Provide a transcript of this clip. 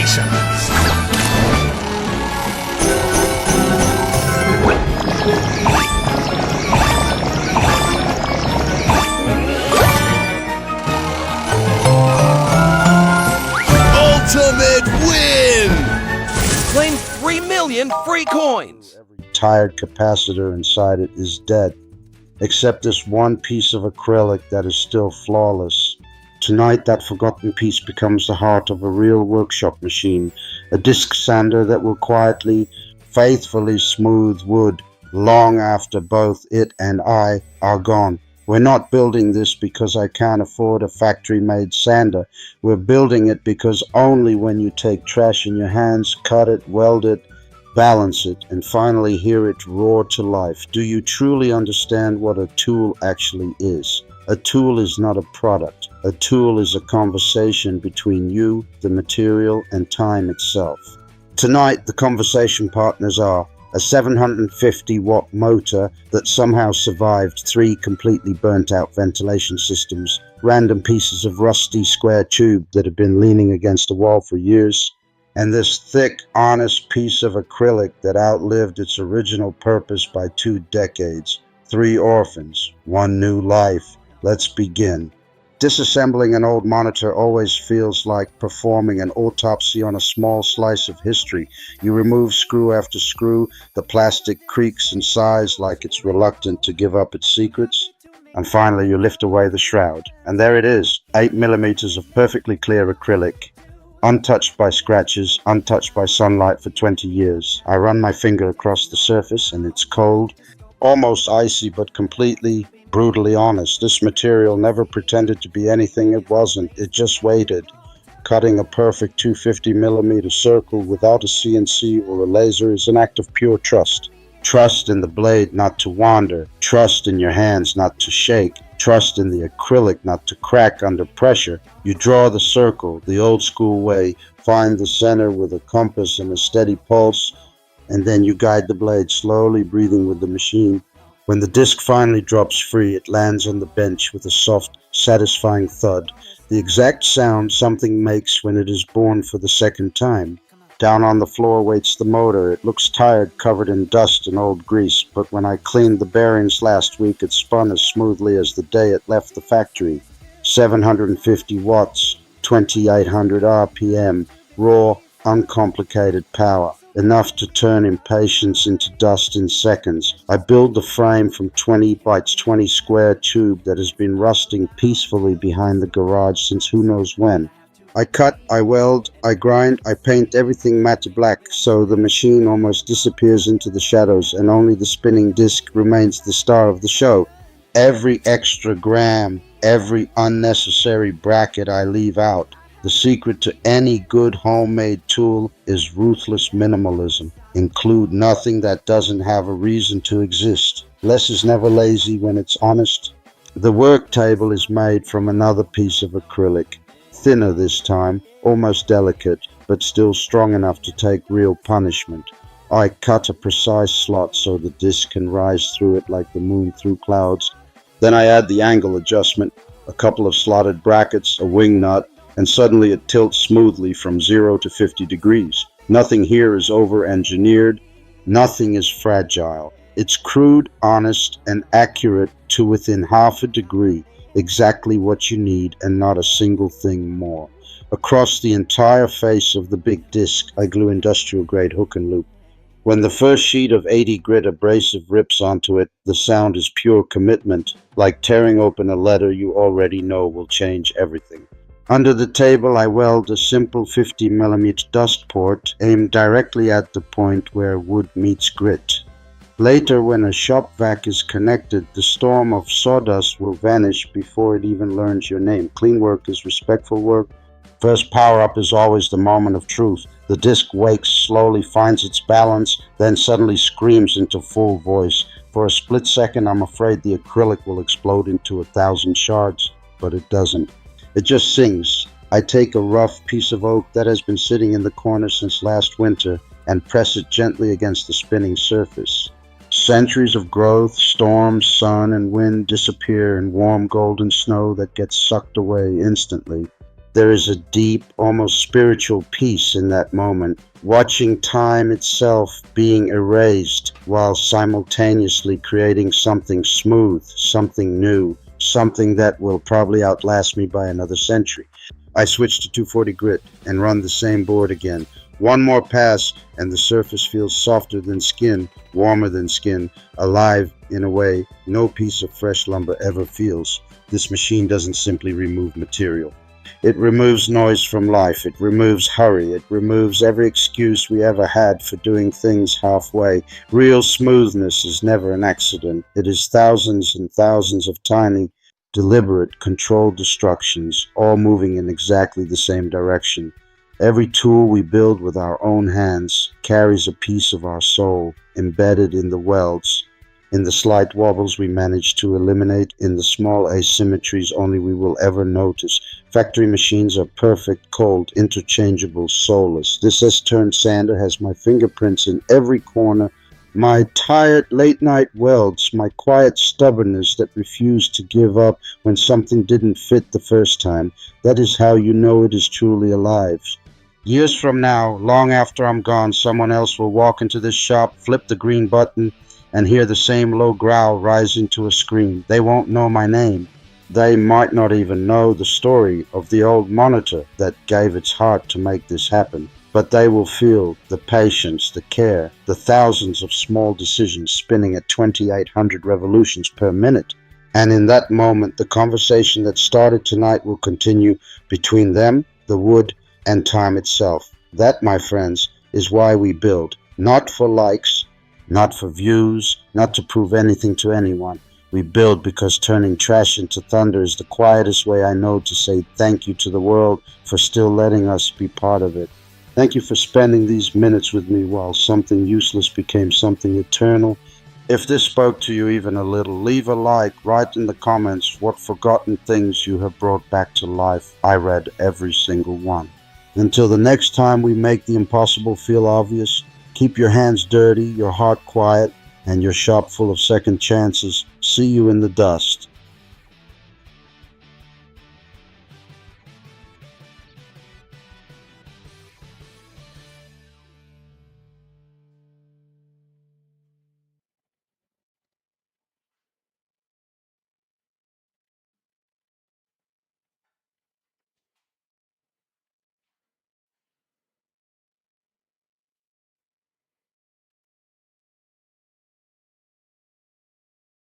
Congratulations! Ultimate win! Claim 3 million free coins! Tired capacitor inside it is dead, except this one piece of acrylic that is still flawless. Tonight, that forgotten piece becomes the heart of a real workshop machine, a disc sander that will quietly, faithfully smooth wood long after both it and I are gone. We're not building this because I can't afford a factory-made sander. We're building it because only when you take trash in your hands, cut it, weld it, balance it, and finally hear it roar to life, do you truly understand what a tool actually is. A tool is not a product. A tool is a conversation between you, the material, and time itself. Tonight, the conversation partners are a 750-watt motor that somehow survived 3 completely burnt-out ventilation systems, random pieces of rusty square tube that have been leaning against a wall for years, and this thick, honest piece of acrylic that outlived its original purpose by 2 decades. 3 orphans, 1 new life. Let's begin. Disassembling an old monitor always feels like performing an autopsy on a small slice of history. You remove screw after screw, the plastic creaks and sighs like it's reluctant to give up its secrets, and finally you lift away the shroud. And there it is, 8 millimeters of perfectly clear acrylic, untouched by scratches, untouched by sunlight for 20 years. I run my finger across the surface and it's cold, almost icy, but completely brutally honest. This material never pretended to be anything it wasn't. It just waited. Cutting a perfect 250 millimeter circle without a CNC or a laser is an act of pure trust. Trust in the blade not to wander. Trust in your hands not to shake. Trust in the acrylic not to crack under pressure. You draw the circle the old school way, find the center with a compass and a steady pulse, and then you guide the blade slowly, breathing with the machine. When the disc finally drops free, it lands on the bench with a soft, satisfying thud, the exact sound something makes when it is born for the second time. Down on the floor waits the motor. It looks tired, covered in dust and old grease, but when I cleaned the bearings last week, it spun as smoothly as the day it left the factory. 750 watts, 2800 RPM, raw, uncomplicated power. Enough to turn impatience into dust in seconds. I build the frame from 20 by 20 square tube that has been rusting peacefully behind the garage since who knows when. I cut, I weld, I grind, I paint everything matte black so the machine almost disappears into the shadows and only the spinning disc remains the star of the show. Every extra gram, every unnecessary bracket I leave out. The secret to any good homemade tool is ruthless minimalism. Include nothing that doesn't have a reason to exist. Less is never lazy when it's honest. The work table is made from another piece of acrylic. Thinner this time, almost delicate, but still strong enough to take real punishment. I cut a precise slot so the disc can rise through it like the moon through clouds. Then I add the angle adjustment, a couple of slotted brackets, a wing nut, and suddenly it tilts smoothly from 0 to 50 degrees. Nothing here is over-engineered. Nothing is fragile. It's crude, honest, and accurate to within half a degree, exactly what you need and not a single thing more. Across the entire face of the big disc, I glue industrial-grade hook and loop. When the first sheet of 80 grit abrasive rips onto it, the sound is pure commitment, like tearing open a letter you already know will change everything. Under the table, I weld a simple 50mm dust port aimed directly at the point where wood meets grit. Later, when a shop vac is connected, the storm of sawdust will vanish before it even learns your name. Clean work is respectful work. First power-up is always the moment of truth. The disc wakes, slowly finds its balance, then suddenly screams into full voice. For a split second, I'm afraid the acrylic will explode into 1,000 shards, but it doesn't. It just sings. I take a rough piece of oak that has been sitting in the corner since last winter and press it gently against the spinning surface. Centuries of growth, storms, sun, and wind disappear in warm golden snow that gets sucked away instantly. There is a deep, almost spiritual peace in that moment, watching time itself being erased while simultaneously creating something smooth, something new, something that will probably outlast me by another century. I switch to 240 grit and run the same board again. One more pass and the surface feels softer than skin, warmer than skin, alive in a way no piece of fresh lumber ever feels. This machine doesn't simply remove material. It removes noise from life. It removes hurry. It removes every excuse we ever had for doing things halfway. Real smoothness is never an accident. It is thousands and thousands of tiny, deliberate, controlled destructions, all moving in exactly the same direction. Every tool we build with our own hands carries a piece of our soul embedded in the welds, in the slight wobbles we manage to eliminate, in the small asymmetries only we will ever notice. Factory machines are perfect, cold, interchangeable, soulless. This S-turn sander has my fingerprints in every corner, my tired late-night welds, my quiet stubbornness that refused to give up when something didn't fit the first time. That is how you know it is truly alive. Years from now, long after I'm gone, someone else will walk into this shop, flip the green button, and hear the same low growl rise into a scream. They won't know my name. They might not even know the story of the old monitor that gave its heart to make this happen. But they will feel the patience, the care, the thousands of small decisions spinning at 2,800 revolutions per minute. And in that moment, the conversation that started tonight will continue between them, the wood, and time itself. That, my friends, is why we build. Not for likes, not for views, not to prove anything to anyone. We build because turning trash into thunder is the quietest way I know to say thank you to the world for still letting us be part of it. Thank you for spending these minutes with me while something useless became something eternal. If this spoke to you even a little, leave a like, write in the comments what forgotten things you have brought back to life. I read every single one. Until the next time we make the impossible feel obvious, keep your hands dirty, your heart quiet, and your shop full of second chances. See you in the dust.